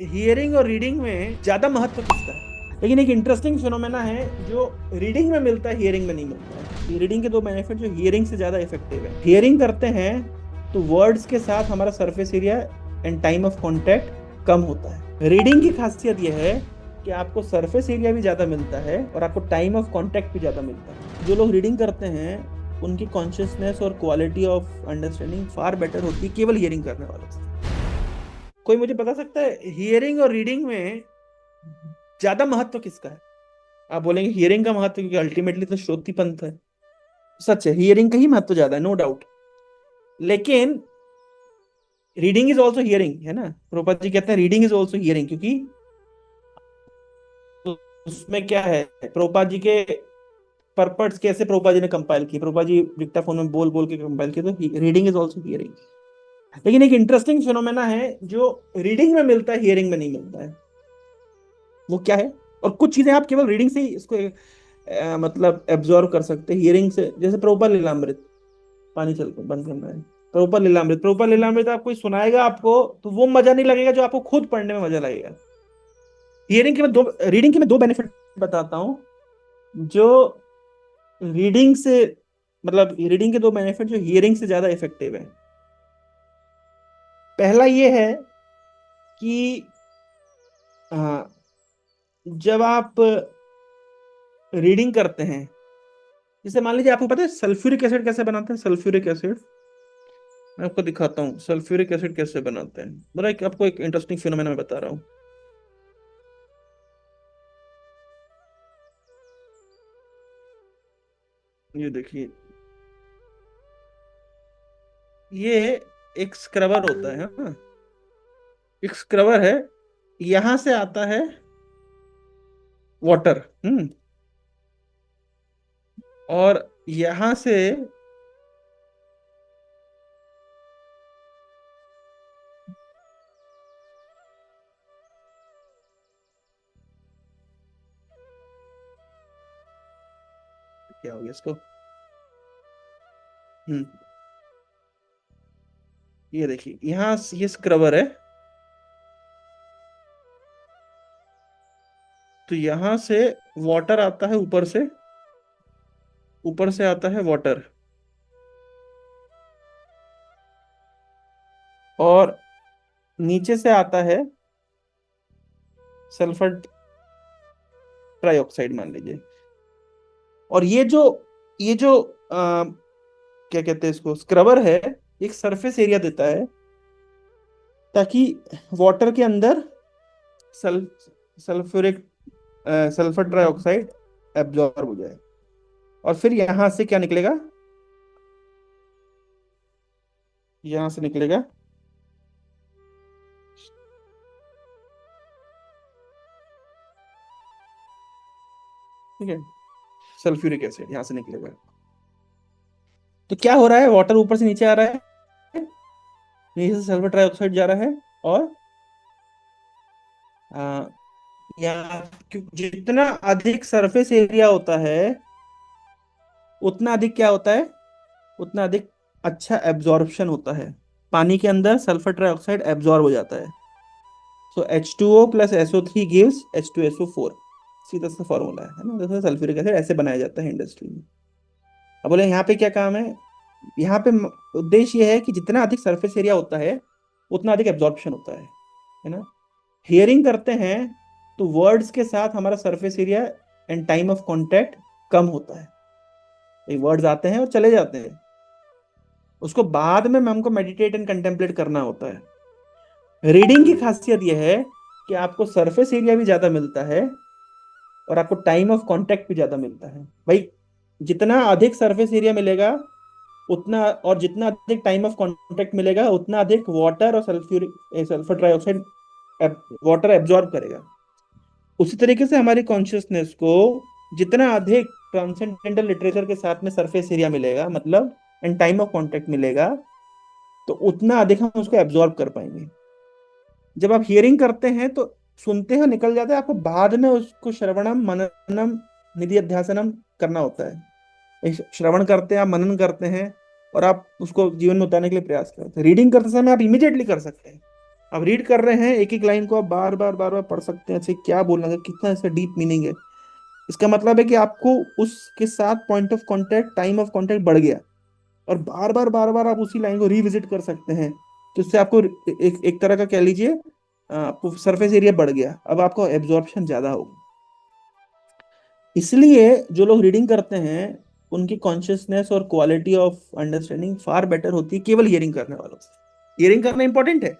Hearing और reading में ज्यादा महत्व किसका है? लेकिन एक इंटरेस्टिंग फिनोमेना है जो रीडिंग में मिलता है, हियरिंग में नहीं मिलता है। रीडिंग के दो बेनिफिट जो हियरिंग से ज्यादा इफेक्टिव है। हियरिंग करते हैं तो वर्ड्स के साथ हमारा surface area and time of contact कम होता है। रीडिंग की खासियत यह है कि आपको सरफेस एरिया भी ज्यादा मिलता है और आपको टाइम ऑफ कांटेक्ट भी ज्यादा मिलता है। जो लोग रीडिंग करते हैं उनकी कॉन्शियसनेस और quality of understanding far better होती है केवल हियरिंग करने वालों से। कोई मुझे बता सकता है हियरिंग और रीडिंग में ज्यादा महत्व किसका है? आप बोलेंगे हियरिंग का महत्व, क्योंकि अल्टीमेटली तो श्रोति पंथ है। सच है, हियरिंग का ही महत्व ज्यादा है, नो डाउट। लेकिन रीडिंग इज ऑल्सो हियरिंग, है ना। प्रभुपाद जी कहते हैं रीडिंग इज ऑल्सो हियरिंग, क्योंकि उसमें क्या है, प्रभुपाद जी के परपर्ट्स कैसे प्रभुपाद जी ने कंपाइल किए, प्रभुपाद जी डिक्टाफोन में बोल बोल के कंपाइल किए, तो रीडिंग इज ऑल्सो हियरिंग। लेकिन एक इंटरेस्टिंग फिनोमेना है जो रीडिंग में मिलता है, हियरिंग में नहीं मिलता है। वो क्या है? और कुछ चीजें आप केवल रीडिंग से ही इसको मतलब एब्जॉर्व कर सकते हैं, हियरिंग से। जैसे प्रभुपाद लीलामृत, पानी चल बंद करना है। प्रभुपाद लीलामृत आप कोई सुनाएगा आपको, तो वो मजा नहीं लगेगा जो आपको खुद पढ़ने में मजा लगेगा। हियरिंग के मैं दो रीडिंग के मैं दो बेनिफिट बताता हूँ जो रीडिंग से, मतलब रीडिंग के दो बेनिफिट जो हियरिंग से ज्यादा इफेक्टिव है। पहला ये है कि हाँ, जब आप रीडिंग करते हैं, जैसे मान लीजिए आपको पता है सल्फ्यूरिक एसिड कैसे बनाते हैं। सल्फ्यूरिक एसिड मैं आपको दिखाता हूँ, सल्फ्यूरिक एसिड कैसे बनाते हैं। आपको एक इंटरेस्टिंग फिनोमेना मैं बता रहा हूँ। ये देखिए, ये एक स्क्रबर होता है, हाँ। एक स्क्रबर है, यहां से आता है वाटर, और यहां से क्या हो गया इसको, हम्म ये देखिए यहाँ ये स्क्रबर है, तो यहां से वाटर आता है ऊपर से, ऊपर से आता है वाटर, और नीचे से आता है सल्फर ट्राइऑक्साइड मान लीजिए। और ये जो क्या कहते हैं इसको, स्क्रबर है, एक सरफेस एरिया देता है ताकि वाटर के अंदर सल सल्फ्यूरिक सल्फर ट्राइऑक्साइड एब्जॉर्ब हो जाए। और फिर यहां से क्या निकलेगा, यहां से निकलेगा, ठीक है, सल्फ्यूरिक एसिड यहां से निकलेगा। तो क्या हो रहा है, वाटर ऊपर से नीचे आ रहा है, नीचे से सल्फर ट्राइऑक्साइड जा रहा है, और आ, यहाँ जितना अधिक सरफेस एरिया होता है उतना अधिक क्या होता है, उतना अधिक अच्छा एब्जॉर्प्शन होता है। पानी के अंदर सल्फर ट्राइऑक्साइड एब्जॉर्ब हो जाता है। सो H2O plus SO3 gives H2SO4। सीधा सा फॉर्मूला है ना। जैसे सल्फ्यूरिक एसिड ऐसे बनाया जाता है इंडस्ट्री में। अब बोले यहाँ पे क्या काम है, यहाँ पे उद्देश्य ये है कि जितना अधिक सरफेस एरिया होता है उतना अधिक एब्जॉर्प्शन होता है ना। हियरिंग करते हैं तो वर्ड्स के साथ हमारा surface area and time of contact कम होता है। वर्ड्स आते हैं और चले जाते हैं, उसको बाद में हमको मेडिटेट एंड कंटेम्पलेट करना होता है। रीडिंग की खासियत यह है कि आपको सरफेस एरिया भी ज्यादा मिलता है और आपको टाइम ऑफ कांटेक्ट भी ज्यादा मिलता है। भाई, जितना अधिक सरफेस एरिया मिलेगा उतना, और जितना अधिक टाइम ऑफ कांटेक्ट मिलेगा उतना अधिक वाटर और sulphuric sulphur trioxide water absorb करेगा। उसी तरीके से हमारी कॉन्शियसनेस को जितना अधिक ट्रांसेंडेंटल लिटरेचर के साथ में सरफेस एरिया मिलेगा, मतलब एंड टाइम ऑफ कांटेक्ट मिलेगा, तो उतना अधिक हम उसको एब्जॉर्ब कर पाएंगे। जब आप हियरिंग करते हैं तो सुनते हो निकल जाता है, आपको बाद में उसको श्रवणम मननम निधिध्यासनम करना होता है। एक श्रवण करते हैं, आप मनन करते हैं, और आप उसको जीवन में उतारने के लिए प्रयास करते हैं। रीडिंग करते समय आप इमीडिएटली कर सकते हैं, आप रीड कर रहे हैं, एक एक लाइन को आप बार बार बार बार पढ़ सकते हैं, ऐसे क्या बोलना है, कितना ऐसा डीप मीनिंग है। इसका मतलब है कि आपको उसके साथ point of contact, time of contact बढ़ गया, और बार बार आप उसी लाइन को रिविजिट कर सकते हैं। तो इससे आपको एक तरह का कह लीजिए, आपको सरफेस एरिया बढ़ गया, अब आपको एब्जॉर्प्शन ज्यादा होगा। इसलिए जो लोग रीडिंग करते हैं उनकी कॉन्शियसनेस और quality of understanding far better होती है केवल हियरिंग करने वालों से। हियरिंग करना इंपॉर्टेंट है,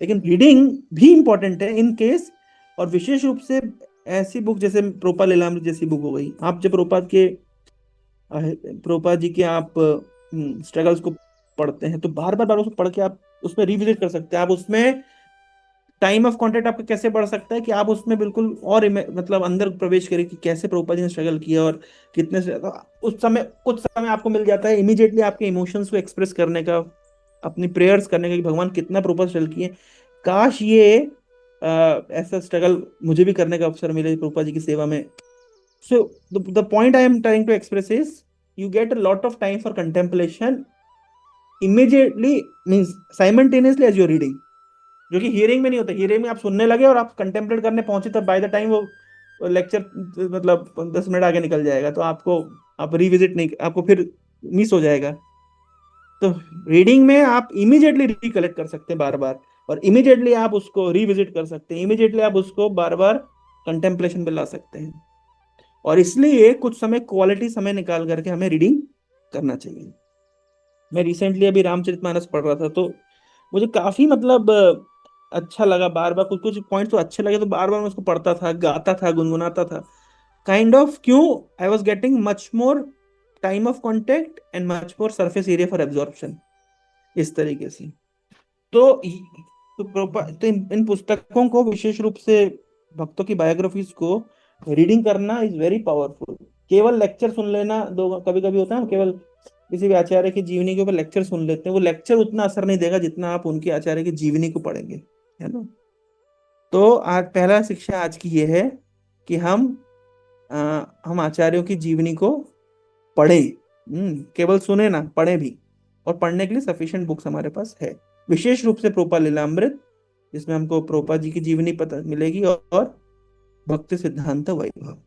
लेकिन रीडिंग भी इंपॉर्टेंट है इन केस। और विशेष रूप से ऐसी बुक जैसे प्रोपा लीलामृत जैसी बुक हो गई, आप जब प्रोपा जी के आप स्ट्रगल्स को पढ़ते हैं तो बार बार बार उसको पढ़ के आप उसमें रिविजिट कर सकते हैं। आप उसमें टाइम ऑफ कांटेक्ट आपका कैसे बढ़ सकता है कि आप उसमें बिल्कुल और मतलब अंदर प्रवेश करें कि कैसे प्रभुपाद जी ने स्ट्रगल किया, और कितने से तो उस समय कुछ समय आपको मिल जाता है इमीडिएटली आपके इमोशंस को एक्सप्रेस करने का, अपनी प्रेयर्स करने का कि भगवान कितना प्रभुपाद स्ट्रगल किए, काश ये ऐसा स्ट्रगल मुझे भी करने का अवसर मिले प्रभुपाद जी की सेवा में। So the point I am trying to express is you get a lot of time for contemplation immediately, means simultaneously as your reading, जो कि हियरिंग में नहीं होता। हियरिंग में आप सुनने लगे और आप कंटेम्पलेट करने पहुंचे, तब बाय द टाइम वो लेक्चर मतलब 10 मिनट आगे निकल जाएगा, तो आपको आप रिविजिट नहीं, आपको फिर मिस हो जाएगा। तो रीडिंग में आप इमीडिएटली रिकलेक्ट कर सकते हैं बार बार, और इमीडिएटली आप उसको रिविजिट कर सकते हैं, इमीडिएटली आप उसको बार बार कंटेम्पलेशन पे ला सकते हैं। और इसलिए कुछ समय, क्वालिटी समय निकाल करके हमें रीडिंग करना चाहिए। मैं रिसेंटली अभी रामचरितमानस पढ़ रहा था, तो मुझे काफी मतलब अच्छा लगा। बार बार कुछ कुछ पॉइंट तो अच्छे लगे, तो बार बार मैं उसको पढ़ता था, गाता था, गुनगुनाता था। काइंड ऑफ क्यों, I was getting much more time of contact and much more surface area for absorption, इस तरीके से। तो तो इन पुस्तकों को, विशेष रूप से भक्तों की बायोग्राफीज को रीडिंग करना इज वेरी पावरफुल। केवल लेक्चर सुन लेना, दो कभी कभी होता है ना, केवल किसी भी आचार्य की जीवनी के ऊपर लेक्चर सुन लेते हैं, वो लेक्चर उतना असर नहीं देगा जितना आप उनके आचार्य की जीवनी को पढ़ेंगे, है ना। तो आज पहला शिक्षा आज की ये है कि हम आचार्यों की जीवनी को पढ़े, केवल सुने ना, पढ़े भी। और पढ़ने के लिए सफिशिएंट बुक्स हमारे पास है, विशेष रूप से प्रोपा लीलामृत, जिसमें हमको प्रोपा जी की जीवनी पता मिलेगी, और भक्ति सिद्धांत वैभव।